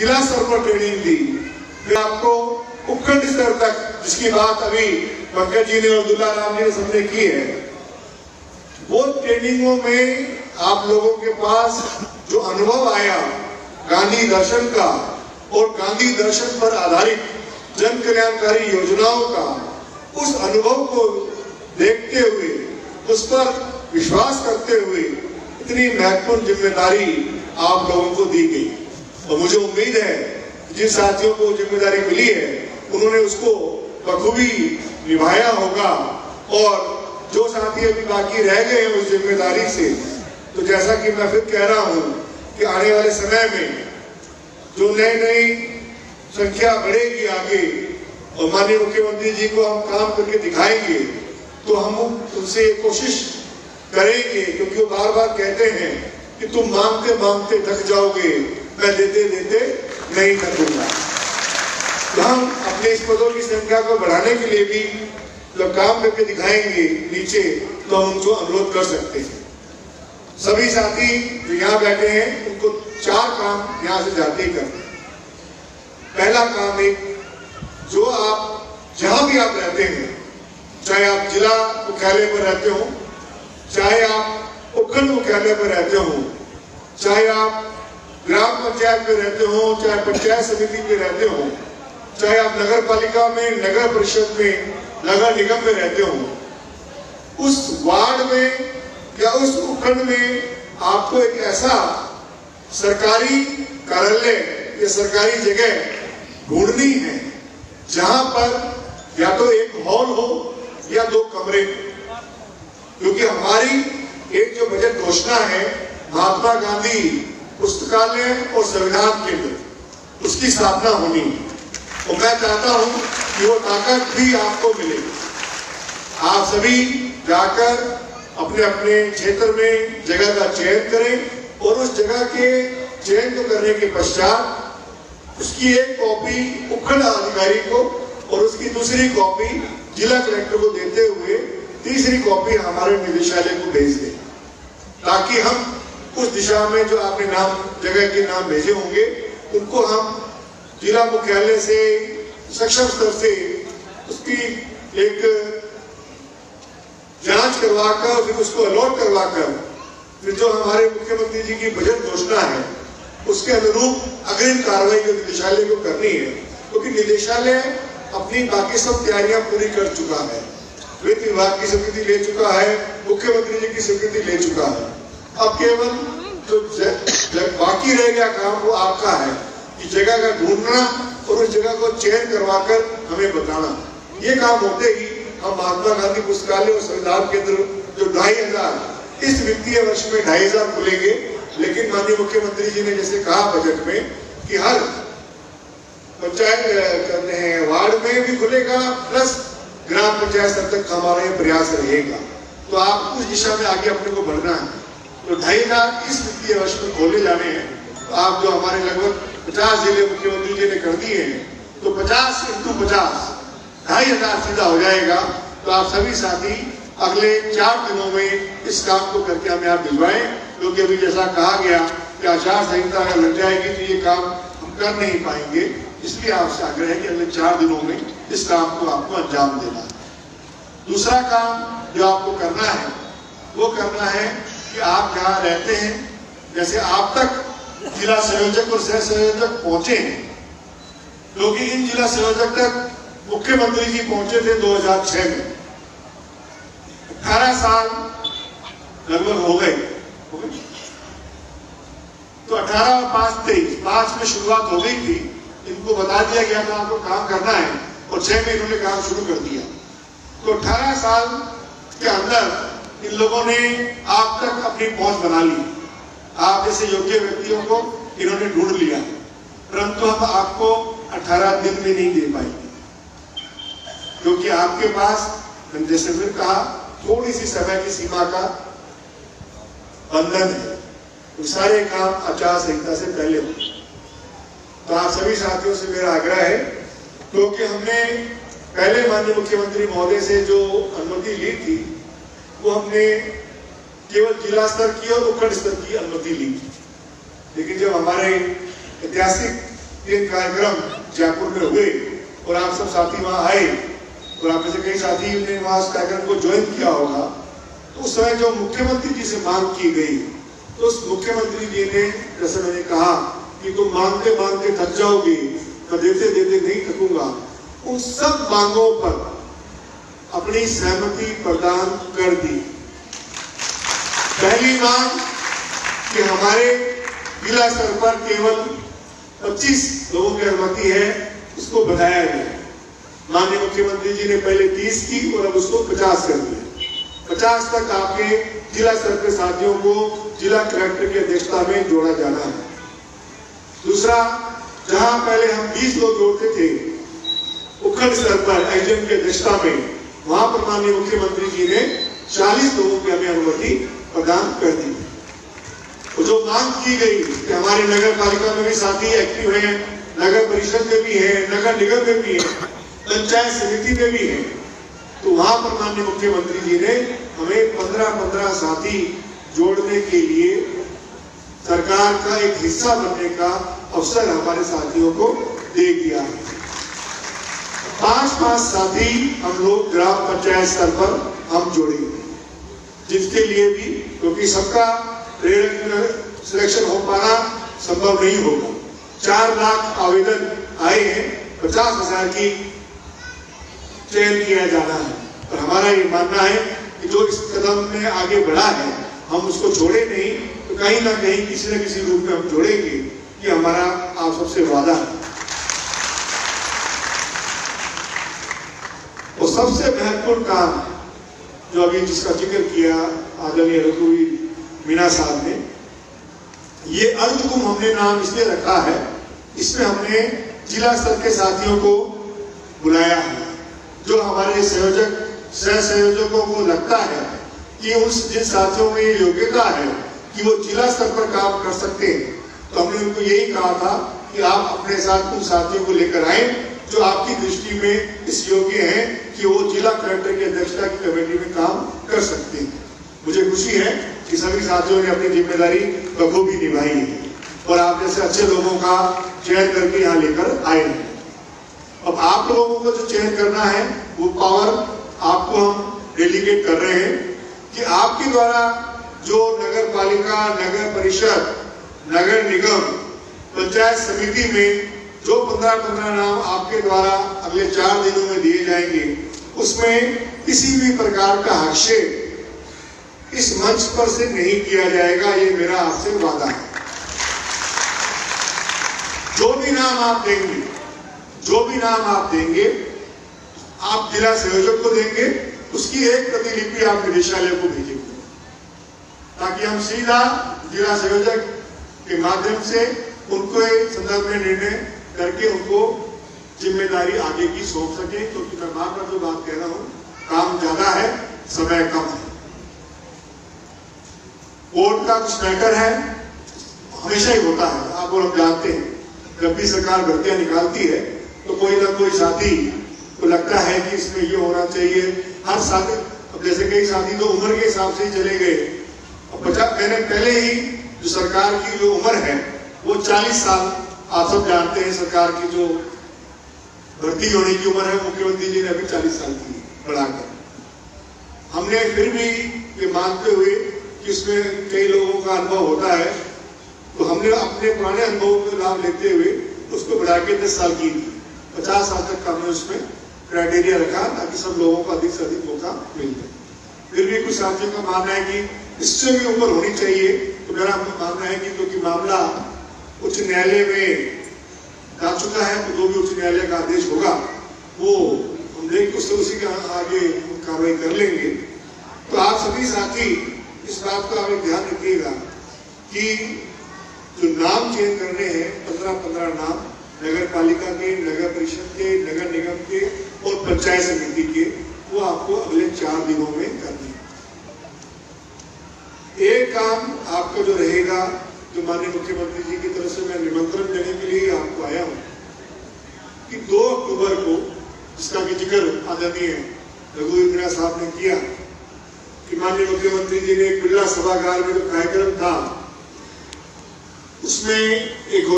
जिला स्तर पर ट्रेनिंग दी, फिर आपको उपखंड स्तर तक, जिसकी बात अभी पंकज जी ने और दुल्ला राम जी ने सबने की है, वो ट्रेनिंगों में आप लोगों के पास जो अनुभव आया गांधी दर्शन का और गांधी दर्शन पर आधारित जन कल्याणकारी योजनाओं का, उस अनुभव को देखते हुए, उस पर विश्वास करते हुए इतनी महत्वपूर्ण जिम्मेदारी आप लोगों को दी गई। और मुझे उम्मीद है जिन साथियों को जिम्मेदारी मिली है उन्होंने उसको बखूबी निभाया होगा। और जो साथी अभी बाकी रह गए हैं उस जिम्मेदारी से, तो जैसा कि मैं फिर कह रहा हूं कि आने वाले समय में जो नई नई संख्या बढ़ेगी आगे, और माननीय मुख्यमंत्री जी को हम काम करके दिखाएंगे, तो हम उनसे कोशिश करेंगे, क्योंकि वो बार बार कहते हैं कि तुम मांगते मांगते थक जाओगे, मैं देते देते नहीं थकूंगा। तो हम अपने इस पदों की संख्या को बढ़ाने के लिए भी जब काम करके दिखाएंगे नीचे, तो हम उनको अनुरोध कर सकते हैं। सभी साथी जो यहाँ बैठे हैं उनको 4 काम यहाँ से जाते ही करते हैं। पहला काम, एक जो आप जहां भी आप रहते हैं, चाहे आप जिला मुख्यालय पर रहते हो, चाहे आप उपखंड मुख्यालय पर रहते हो, चाहे आप ग्राम पंचायत में रहते हो, चाहे पंचायत समिति में रहते हो, चाहे आप नगर पालिका में, नगर परिषद में, नगर निगम में रहते हो, उस वार्ड में या उस उपखंड में आपको एक ऐसा सरकारी कार्यालय या सरकारी जगह ढूंढनी है जहां पर या तो एक हॉल हो या 2 कमरे, क्योंकि हमारी एक जो बजट घोषणा है महात्मा गांधी पुस्तकालय और संविधान केंद्र, उसकी स्थापना होनी है। और मैं चाहता हूं कि वो ताकत भी आपको मिले। आप सभी जाकर अपने अपने क्षेत्र में जगह का चयन करें और उस जगह के चयन को करने के पश्चात उसकी एक कॉपी उपखंड अधिकारी को और उसकी दूसरी कॉपी जिला कलेक्टर को देते हुए तीसरी कॉपी हमारे निदेशालय को भेज दें, ताकि हम उस दिशा में जो आपने नाम जगह के नाम भेजे होंगे उनको हम जिला मुख्यालय से सक्षम स्तर से उसकी एक जांच करवाकर फिर उसको अलॉट करवाकर फिर जो हमारे मुख्यमंत्री जी की बजट घोषणा है उसके अनुरूप अग्रिम कार्रवाई जो निदेशालय को करनी है, क्योंकि निदेशालय अपनी बाकी सब तैयारियां पूरी कर चुका है, वित्त विभाग की स्वीकृति ले चुका है, मुख्यमंत्री जी की स्वीकृति ले चुका है। अब केवल जो बाकी रह गया काम वो आपका है कि जगह का ढूंढना और उस जगह को चयन करवाकर हमें बताना। ये काम होते ही हम महात्मा गांधी पुस्तकालय और संविधान केंद्र जो 2500 इस वित्तीय वर्ष में 2500 खुलेंगे, लेकिन माननीय मुख्यमंत्री जी ने जैसे कहा बजट में कि हर पंचायत करते हैं वार्ड में भी खुलेगा, प्लस ग्राम पंचायत स्तर तक हमारा ये प्रयास रहेगा। तो आप उस दिशा में आगे अपने को बढ़ना है। तो 2500 इस वित्तीय वर्ष में खोले जाने हैं। तो आप जो हमारे लगभग 50 जिले मुख्यमंत्री जी ने कर दिए हैं, तो 50 × 50 2500 सीधा हो जाएगा। तो आप सभी साथी अगले 4 दिनों में इस काम को करके हमें आप भिजवाएं, क्योंकि अभी जैसा कहा गया कि आचार संहिता अगर लग जाएगी तो ये काम हम कर नहीं पाएंगे। इसलिए आपसे आग्रह है कि अगले 4 दिनों में इस काम को आपको अंजाम देना है। दूसरा काम जो आपको करना है वो करना है कि आप जहाँ रहते हैं, जैसे आप तक जिला संयोजक और सह संयोजक पहुंचे हैं, क्योंकि इन जिला संयोजक तक मुख्यमंत्री जी पहुंचे थे 2006 में। 18 साल लगभग हो गए। तो 18 और 5 23 5 में शुरुआत हो गई थी, इनको बता दिया गया था आपको काम करना है और 6 में इन्होंने काम शुरू कर दिया। तो 18 साल के अंदर इन लोगों ने आप तक अपनी पहुंच बना ली। आप जैसे योग्य व्यक्तियों को इन्होंने ढूंढ लिया, परंतु हम आपको 18 दिन में नहीं दे पाएंगे, क्योंकि आपके पास जैसे फिर कहा थोड़ी सी समय की सीमा का बंधन है। तो सारे काम आचार संहिता से पहले हो। तो आप सभी साथियों से मेरा आग्रह है, क्योंकि हमने पहले माननीय मुख्यमंत्री महोदय से जो अनुमति ली थी वो हमने केवल जिला स्तर की और उपखंड स्तर की अनुमति ली थी, लेकिन जब हमारे ऐतिहासिक 3 कार्यक्रम जयपुर में हुए और आप सब साथी वहां आए और आप में से कई साथी ने वहां इस कार्यक्रम को ज्वाइन किया होगा। तो उस समय जो मुख्यमंत्री जी से मांग की गई तो उस मुख्यमंत्री जी ने, जैसे मैंने कहा कि तुम मांगते मांगते थक जाओगे, मैं देते देते नहीं थकूंगा, उन सब मांगों पर अपनी सहमति प्रदान कर दी। पहली मांग कि हमारे जिला स्तर पर केवल 25 लोगों की अनुमति है, उसको बढ़ाया जाए। माननीय मुख्यमंत्री जी ने पहले 30 की और अब उसको 50 कर दिया। 50 तक आपके जिला स्तर के साथियों को जिला कलेक्टर की अध्यक्षता में जोड़ा जाना है। दूसरा, जहां पहले हम 20 लोग जोड़ते थे उपखंड स्तर पर एसडीएम की अध्यक्षता में, वहां पर माननीय मुख्यमंत्री जी ने 40 लोगों की हमें अनुमति प्रदान कर दी। तो जो मांग की गई कि हमारे नगर पालिका में भी साथी एक्टिव हैं, नगर परिषद में भी है, नगर निगम में भी है, पंचायत समिति में भी है, तो वहां पर माननीय मुख्यमंत्री जी ने हमें 15-15 साथी जोड़ने के लिए सरकार का एक हिस्सा बनने का अवसर हमारे साथियों को दे दिया है। 5-5 साथी हम लोग ग्राम पंचायत स्तर पर हम जोड़ेंगे, जिसके लिए भी, क्योंकि सबका सिलेक्शन हो पाना संभव नहीं होगा। 4 लाख आवेदन आए हैं, 50,000 की चयन किया जाना है। और हमारा ये मानना है कि जो इस कदम में आगे बढ़ा है हम उसको छोड़े नहीं, तो कहीं ना कहीं किसी न किसी रूप में हम जोड़ेंगे। ये हमारा आप सबसे वादा है। और सबसे महत्वपूर्ण काम जो अभी जिसका जिक्र किया आदरणीय रघुवीर मीणा साहब ने, ये अर्धकुंभ हमने नाम इसलिए रखा है, इसमें हमने जिला स्तर के साथियों को बुलाया है। जो हमारे संयोजक सह संयोजकों को लगता है कि उस जिन साथियों में योग्यता है कि वो जिला स्तर पर काम कर सकते हैं, तो हमने उनको यही कहा था कि आप अपने साथ उन साथियों को लेकर आए जो आपकी दृष्टि में इस योग्य हैं कि वो जिला कलेक्टर की अध्यक्षता की कमेटी में काम कर सकते हैं। मुझे खुशी है कि सभी साथियों ने अपनी जिम्मेदारी बखूबी निभाई है और आप जैसे अच्छे लोगों का चयन करके यहाँ लेकर आए हैं। अब आप लोगों को जो चयन करना है वो पावर आपको हम डेलीगेट कर रहे हैं कि आपके द्वारा जो नगर पालिका, नगर परिषद, नगर निगम, पंचायत समिति में जो 15-15 नाम आपके द्वारा अगले 4 दिनों में दिए जाएंगे, उसमें किसी भी प्रकार का आक्षेप इस मंच पर से नहीं किया जाएगा। ये मेरा आपसे वादा है। जो भी नाम आप देंगे आप जिला संयोजक को देंगे, उसकी एक प्रतिलिपि आप निदेशालय को भेजेंगे, ताकि हम सीधा जिला संयोजक के माध्यम से उनको एक संदर्भ में निर्णय करके उनको जिम्मेदारी आगे की सौंप सके। क्योंकि मैं बार बार जो बात कह रहा हूं, काम ज्यादा है, समय कम है। कोर्ट का कुछ मैटर है, हमेशा ही होता है, आप लोग जानते हैं। जब भी सरकार भर्तियां निकालती है तो कोई ना कोई साथी को लगता है कि इसमें ये होना चाहिए। हर साथी, अब जैसे कई साथी तो उम्र के हिसाब से ही चले गए। अब मैंने पहले ही जो सरकार की जो उम्र है वो 40 साल, आप सब जानते हैं सरकार की जो भर्ती होने की उम्र है, मुख्यमंत्री जी ने अभी 40 साल की बढ़ाकर। हमने फिर भी ये मानते हुए कि इसमें कई लोगों का अनुभव होता है, तो हमने अपने पुराने अनुभवों का लाभ लेते हुए उसको बढ़ा के 10 साल की 50 साल तक का हमने उसमें क्राइटेरिया रखा, ताकि सब लोगों को अधिक से अधिक मौका मिल जाए। फिर भी कुछ साथियों का मानना है कि इससे भी ऊपर होनी चाहिए। तो मेरा मानना है कि क्योंकि मामला उच्च न्यायालय में जा चुका है, तो जो भी उच्च न्यायालय का आदेश होगा वो हम देख उसी के आगे कार्रवाई कर लेंगे। तो आप सभी साथी इस बात का आप ध्यान रखिएगा कि जो नाम चेंज करने हैं 15-15 नाम नगर पालिका के, नगर परिषद के, नगर निगम के और पंचायत समिति के, वो आपको अगले 4 दिनों में करने। एक काम आपका जो रहेगा, जो माननीय मुख्यमंत्री जी की तरफ से मैं निमंत्रण देने के लिए आपको आया हूं कि 2 अक्टूबर को, जिसका कि जिक्र आदरणीय रघुवीर मीणा साहब ने किया कि माननीय मुख्यमंत्री जी ने बिरला सभागार में जो कार्यक्रम था उसमें एक